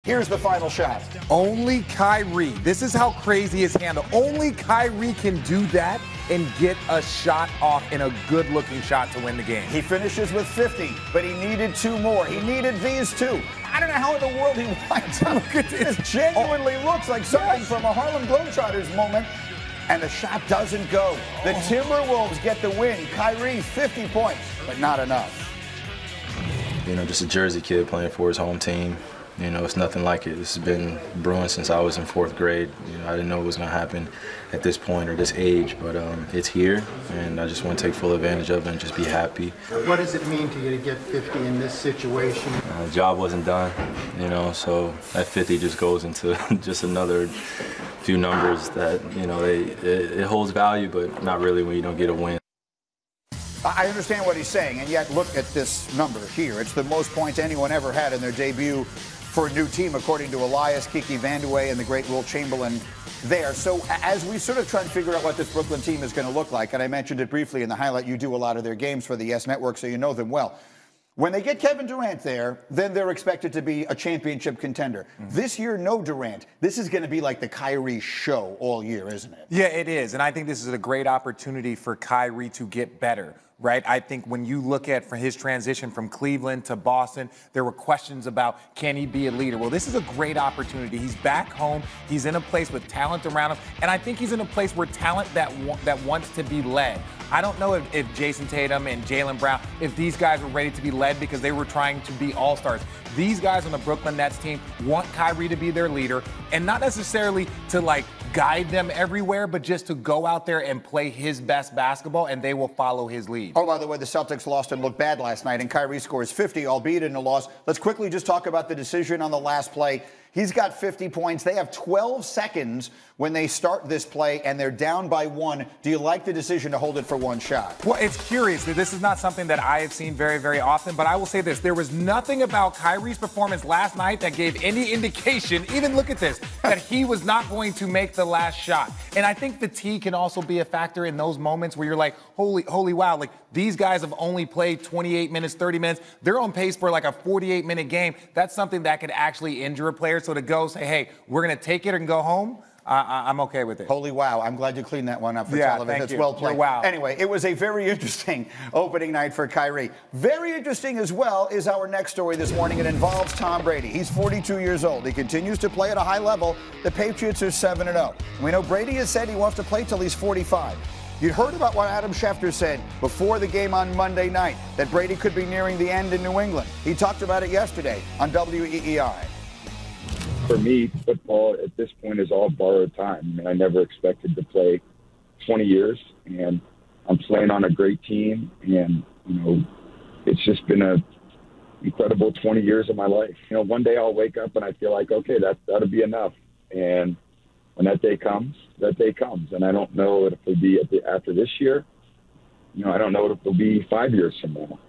Here's the final shot. Only Kyrie. This is how crazy his handle. Only Kyrie can do that and get a shot off in a good-looking shot to win the game. He finishes with 50, but he needed 2 more. He needed these 2. I don't know how in the world he winds up. Look at this. This genuinely looks like something from a Harlem Globetrotters moment. And the shot doesn't go. The Timberwolves get the win. Kyrie, 50 points, but not enough. You know, just a Jersey kid playing for his home team. You know, it's nothing like it. This has been brewing since I was in 4th grade. You know, I didn't know it was going to happen at this point or this age, but it's here, and I just want to take full advantage of it and just be happy. What does it mean to you to get 50 in this situation? The job wasn't done, you know, so that 50 just goes into just another few numbers that, you know, it holds value, but not really when you don't get a win. I understand what he's saying, and yet look at this number here. It's the most points anyone ever had in their debut for a new team, according to Elias, Kiki Vandeweghe, and the great Will Chamberlain there. So as we sort of try and figure out what this Brooklyn team is going to look like, and I mentioned it briefly in the highlight, you do a lot of their games for the YES Network, so you know them well. When they get Kevin Durant there, then they're expected to be a championship contender. This year, no Durant. This is going to be like the Kyrie show all year, isn't it? Yeah, it is. And I think this is a great opportunity for Kyrie to get better. Right? I think when you look at for his transition from Cleveland to Boston, there were questions about can he be a leader? Well, this is a great opportunity. He's back home. He's in a place with talent around him. And I think he's in a place where talent that wants to be led. I don't know if Jason Tatum and Jaylen Brown, if these guys were ready to be led because they were trying to be all-stars. These guys on the Brooklyn Nets team want Kyrie to be their leader, and not necessarily to, like, guide them everywhere, but just to go out there and play his best basketball, and they will follow his lead. Oh, by the way, the Celtics lost and looked bad last night, and Kyrie scores 50, albeit in a loss. Let's quickly just talk about the decision on the last play. He's got 50 points. They have 12 seconds when they start this play, and they're down by 1. Do you like the decision to hold it for 1 shot? Well, it's curious. This is not something that I have seen very, very often, but I will say this. There was nothing about Kyrie's performance last night that gave any indication, even look at this, that he was not going to make the last shot. And I think fatigue can also be a factor in those moments where you're like, holy wow, like these guys have only played 28 minutes, 30 minutes. They're on pace for like a 48-minute game. That's something that could actually injure a player. So to go say, hey, we're going to take it and go home, I'm okay with it. Holy wow. I'm glad you cleaned that one up for television. Thank It's you. well played. Wow. Anyway, it was a very interesting opening night for Kyrie. Very interesting as well is our next story this morning. It involves Tom Brady. He's 42 years old. He continues to play at a high level. The Patriots are 7-0. We know Brady has said he wants to play till he's 45. You heard about what Adam Schefter said before the game on Monday night, that Brady could be nearing the end in New England. He talked about it yesterday on WEEI. For me, football at this point is all borrowed time. I mean, I never expected to play 20 years, and I'm playing on a great team, and, you know, it's just been an incredible 20 years of my life. You know, one day I'll wake up and I feel like, okay, that'll be enough. And when that day comes, and I don't know if it'll be after this year. You know, I don't know if it'll be 5 years from now.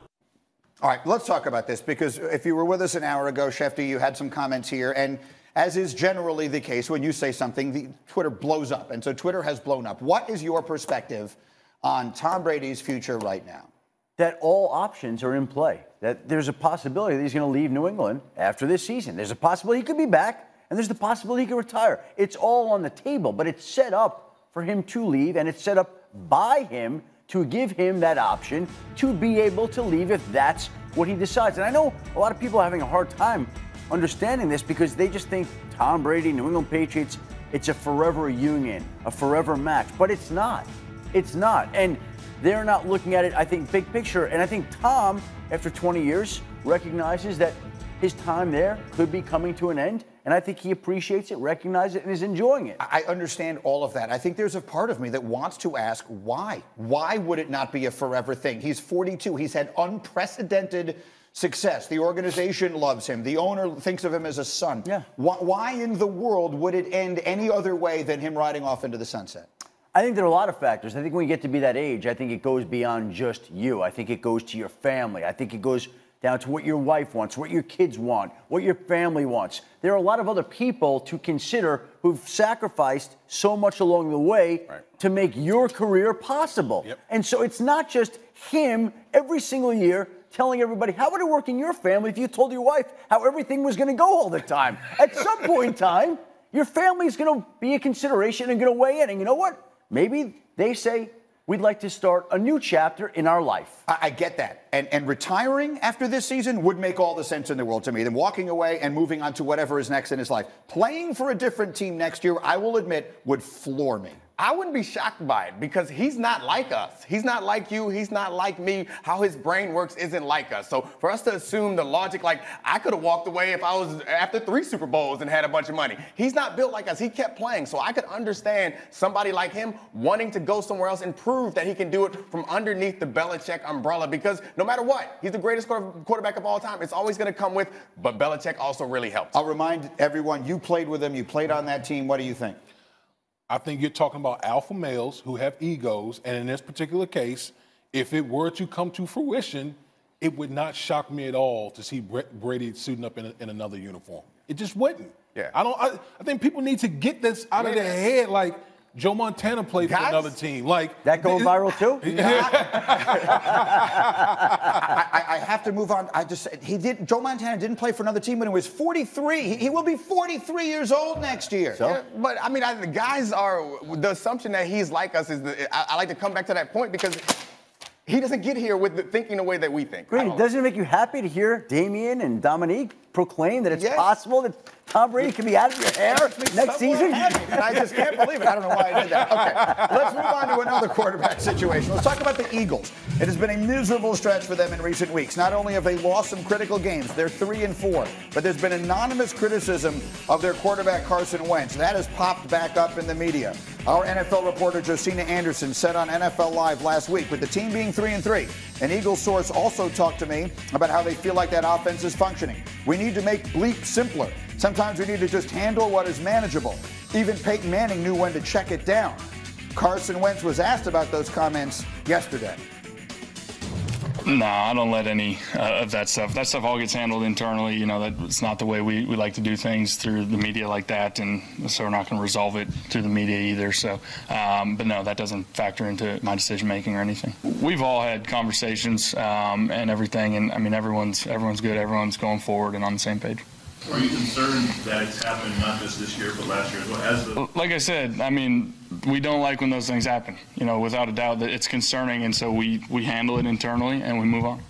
All right, let's talk about this, because if you were with us an hour ago, Schefter, you had some comments here, and as is generally the case, when you say something, Twitter blows up, and so Twitter has blown up. What is your perspective on Tom Brady's future right now? That all options are in play, that there's a possibility that he's going to leave New England after this season. There's a possibility he could be back, and there's the possibility he could retire. It's all on the table, but it's set up for him to leave, and it's set up by him to give him that option to be able to leave if that's what he decides. And I know a lot of people are having a hard time understanding this because they just think Tom Brady, New England Patriots, it's a forever union, a forever match. But it's not. It's not. And they're not looking at it, I think, big picture. And I think Tom, after 20 years, recognizes that his time there could be coming to an end. And I think he appreciates it, recognizes it, and is enjoying it. I understand all of that. I think there's a part of me that wants to ask why. Why would it not be a forever thing? He's 42. He's had unprecedented success. The organization loves him. The owner thinks of him as a son. Yeah. Why in the world would it end any other way than him riding off into the sunset? I think there are a lot of factors. I think when you get to be that age, I think it goes beyond just you. I think it goes to your family. I think it goes down to what your wife wants, what your kids want, what your family wants. There are a lot of other people to consider who've sacrificed so much along the way to make your career possible. Yep. And so it's not just him every single year telling everybody, how would it work in your family if you told your wife how everything was going to go all the time? At some point in time, your family's going to be a consideration and going to weigh in. And you know what? Maybe they say, we'd like to start a new chapter in our life. I get that. And retiring after this season would make all the sense in the world to me than walking away and moving on to whatever is next in his life. Playing for a different team next year, I will admit, would floor me. I wouldn't be shocked by it because he's not like us. He's not like you. He's not like me. How his brain works isn't like us. So for us to assume the logic, like I could have walked away if I was after 3 Super Bowls and had a bunch of money. He's not built like us. He kept playing. So I could understand somebody like him wanting to go somewhere else and prove that he can do it from underneath the Belichick umbrella because no matter what, he's the greatest quarterback of all time. It's always going to come with, but Belichick also really helped. I'll remind everyone, you played with him. You played on that team. What do you think? I think you're talking about alpha males who have egos, and in this particular case, if it were to come to fruition, it would not shock me at all to see Brady suiting up in another uniform. It just wouldn't. Yeah. I think people need to get this out of their head. Like Joe Montana played for another team. Like that going viral too? I have to move on. Joe Montana didn't play for another team when he was 43. He will be 43 years old next year. So? Yeah, but I mean, the guys are the assumption that he's like us is. I like to come back to that point because he doesn't get here with thinking the way that we think. Great. Doesn't it make you happy to hear Damian and Dominique proclaim that it's possible that Tom Brady can be out of your hair next season? And I just can't believe it. I don't know why I did that. Okay, let's move on to another quarterback situation. Let's talk about the Eagles. It has been a miserable stretch for them in recent weeks. Not only have they lost some critical games, they're 3-4, but there's been anonymous criticism of their quarterback Carson Wentz. That has popped back up in the media. Our NFL reporter Josina Anderson said on NFL Live last week, with the team being 3-3, an Eagles source also talked to me about how they feel like that offense is functioning. We need to make bleep simpler. Sometimes we need to just handle what is manageable. Even Peyton Manning knew when to check it down. Carson Wentz was asked about those comments yesterday. No, I don't let any of that stuff. That stuff all gets handled internally. You know, that's not the way we like to do things through the media like that, and so we're not going to resolve it through the media either. So, but no, that doesn't factor into my decision making or anything. We've all had conversations and everything, and I mean, everyone's good. Everyone's going forward and on the same page. Are you concerned that it's happened not just this year but last year as well? Like I said, I mean, we don't like when those things happen. You know, without a doubt, that it's concerning, and so we handle it internally and we move on.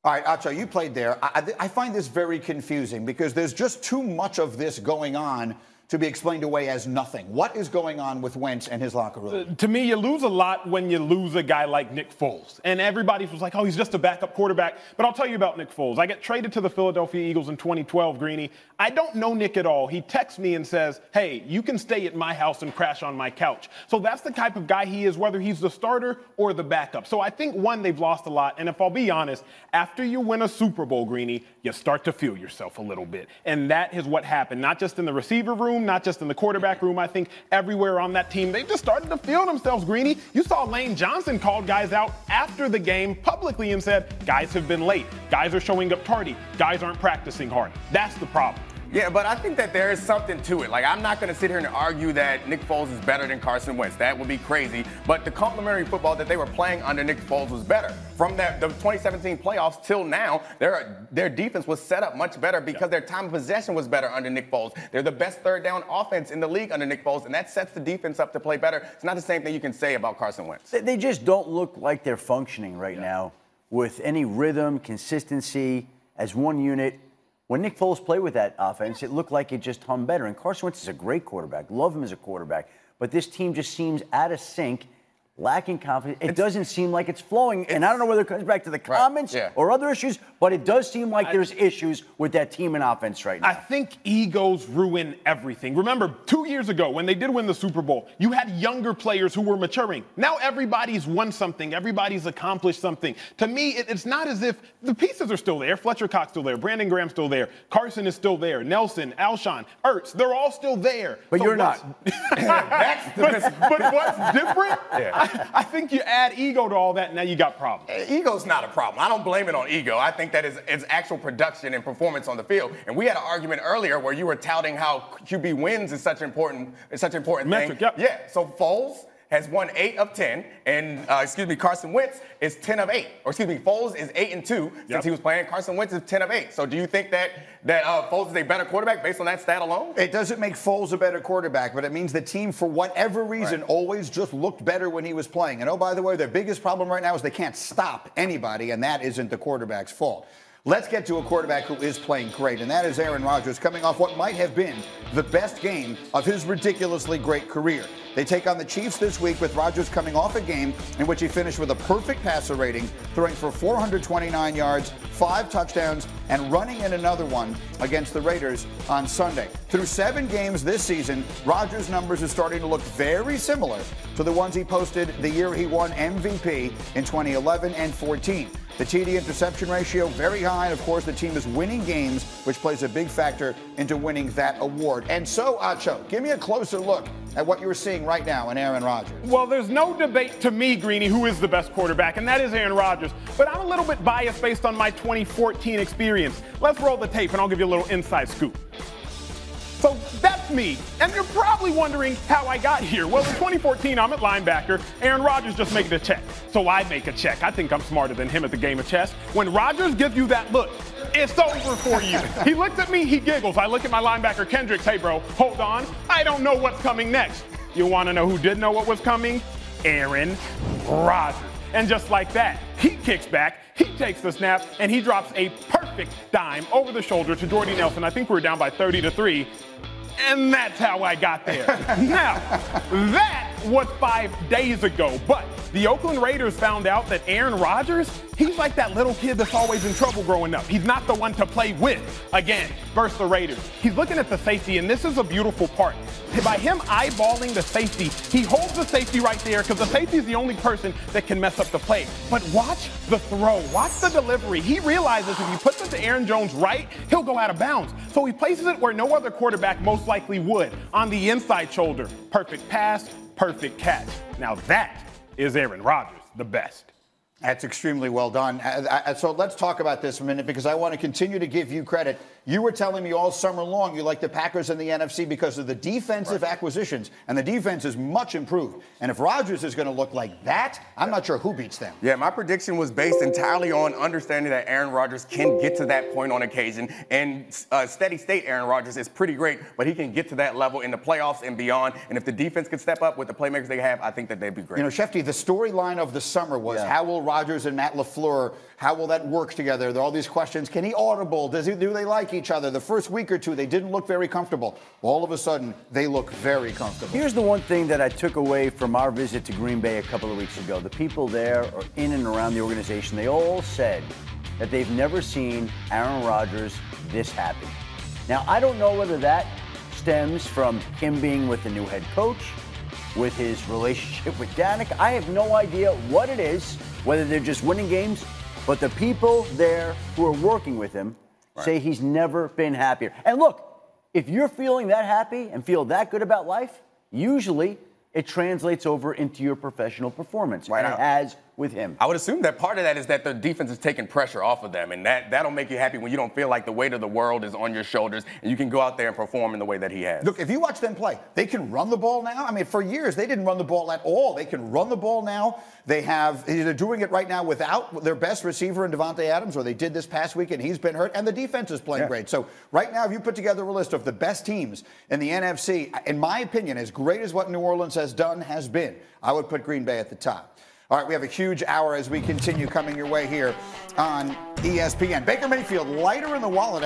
All right, Acho, you played there. I find this very confusing because there's just too much of this going on to be explained away as nothing. What is going on with Wentz and his locker room? To me, you lose a lot when you lose a guy like Nick Foles. And everybody was like, oh, he's just a backup quarterback. But I'll tell you about Nick Foles. I got traded to the Philadelphia Eagles in 2012, Greeny. I don't know Nick at all. He texts me and says, hey, you can stay at my house and crash on my couch. So that's the type of guy he is, whether he's the starter or the backup. So I think, one, they've lost a lot. And if I'll be honest, after you win a Super Bowl, Greeny, you start to feel yourself a little bit. And that is what happened, not just in the receiver room, not just in the quarterback room. I think everywhere on that team, they just started to feel themselves, Greeny. You saw Lane Johnson called guys out after the game publicly and said, guys have been late. Guys are showing up tardy. Guys aren't practicing hard. That's the problem. Yeah, but I think that there is something to it. Like, I'm not going to sit here and argue that Nick Foles is better than Carson Wentz. That would be crazy. But the complementary football that they were playing under Nick Foles was better. From the 2017 playoffs till now, their defense was set up much better because their time of possession was better under Nick Foles. They're the best third down offense in the league under Nick Foles, and that sets the defense up to play better. It's not the same thing you can say about Carson Wentz. They just don't look like they're functioning right now with any rhythm, consistency as one unit. When Nick Foles played with that offense, it looked like it just hummed better. And Carson Wentz is a great quarterback. Love him as a quarterback. But this team just seems out of sync, lacking confidence. It doesn't seem like it's flowing. And I don't know whether it comes back to the comments or other issues, but it does seem like there's issues with that team and offense right now. I think egos ruin everything. Remember, 2 years ago, when they did win the Super Bowl, you had younger players who were maturing. Now everybody's won something. Everybody's accomplished something. To me, it's not as if the pieces are still there. Fletcher Cox still there. Brandon Graham's still there. Carson is still there. Nelson, Alshon, Ertz, they're all still there. But so you're not. But what's different? I think you add ego to all that, and now you got problems. Ego's not a problem. I don't blame it on ego. I think that it's actual production and performance on the field. And we had an argument earlier where you were touting how QB wins is such an important metric, thing. Yeah. So Foles has won 8 of 10, and Carson Wentz is 10 of 8. Or Foles is 8 and 2 since he was playing. Carson Wentz is 10 of 8. So do you think that Foles is a better quarterback based on that stat alone? It doesn't make Foles a better quarterback, but it means the team, for whatever reason, always just looked better when he was playing. And oh, by the way, their biggest problem right now is they can't stop anybody, and that isn't the quarterback's fault. Let's get to a quarterback who is playing great, and that is Aaron Rodgers, coming off what might have been the best game of his ridiculously great career. They take on the Chiefs this week, with Rodgers coming off a game in which he finished with a perfect passer rating, throwing for 429 yards, 5 touchdowns, and running in another one against the Raiders on Sunday. Through 7 games this season, Rodgers' numbers are starting to look very similar to the ones he posted the year he won MVP in 2011 and 14. The TD interception ratio, very high, and of course the team is winning games, which plays a big factor into winning that award. And so, Acho, give me a closer look at what you're seeing right now in Aaron Rodgers. Well, there's no debate to me, Greeny, who is the best quarterback, and that is Aaron Rodgers. But I'm a little bit biased based on my 2014 experience. Let's roll the tape, and I'll give you a little inside scoop. So that's me. And you're probably wondering how I got here. Well, in 2014, I'm at linebacker. Aaron Rodgers just making a check. So I make a check. I think I'm smarter than him at the game of chess. When Rodgers gives you that look, it's over for you. He looks at me, he giggles. I look at my linebacker, Kendricks. Hey, bro, hold on. I don't know what's coming next. You want to know who did know what was coming? Aaron Rodgers. And just like that, he kicks back, he takes the snap, and he drops a perfect dime over the shoulder to Jordy Nelson. I think we were down by 30-3. And that's how I got there. Now, that was 5 days ago, but the Oakland Raiders found out that Aaron Rodgers, he's like that little kid that's always in trouble growing up. He's not the one to play with, again, versus the Raiders. He's looking at the safety, and this is a beautiful part. By him eyeballing the safety, he holds the safety right there because the safety is the only person that can mess up the play. But watch the throw. Watch the delivery. He realizes if you put this to Aaron Jones right, he'll go out of bounds. So he places it where no other quarterback most likely would, on the inside shoulder. Perfect pass, perfect catch. Now that is Aaron Rodgers, the best. That's extremely well done. So let's talk about this a minute, because I want to continue to give you credit. You were telling me all summer long you like the Packers in the NFC because of the defensive acquisitions, and the defense is much improved. And if Rodgers is going to look like that, I'm not sure who beats them. Yeah, my prediction was based entirely on understanding that Aaron Rodgers can get to that point on occasion. And steady state Aaron Rodgers is pretty great, but he can get to that level in the playoffs and beyond. And if the defense could step up with the playmakers they have, I think that they'd be great. You know, Schefter, the storyline of the summer was how will Rodgers and Matt LaFleur, how will that work together? There are all these questions. Can he audible? Do they like each other? The first week or two, they didn't look very comfortable. All of a sudden, they look very comfortable. Here's the one thing that I took away from our visit to Green Bay a couple of weeks ago. The people there or in and around the organization, they all said that they've never seen Aaron Rodgers this happy. Now, I don't know whether that stems from him being with the new head coach, with his relationship with Danik. I have no idea what it is, whether they're just winning games, but the people there who are working with him say he's never been happier. And look, if you're feeling that happy and feel that good about life, usually it translates over into your professional performance. And it has with him. I would assume that part of that is that the defense is taking pressure off of them, and that'll make you happy when you don't feel like the weight of the world is on your shoulders and you can go out there and perform in the way that he has. Look, if you watch them play, they can run the ball now. I mean, for years, they didn't run the ball at all. They can run the ball now. They're doing it right now without their best receiver in Devontae Adams, or they did this past week, and he's been hurt, and the defense is playing great. So right now, if you put together a list of the best teams in the NFC, in my opinion, as great as what New Orleans has done has been, I would put Green Bay at the top. All right, we have a huge hour as we continue coming your way here on ESPN. Baker Mayfield lighter in the wallet.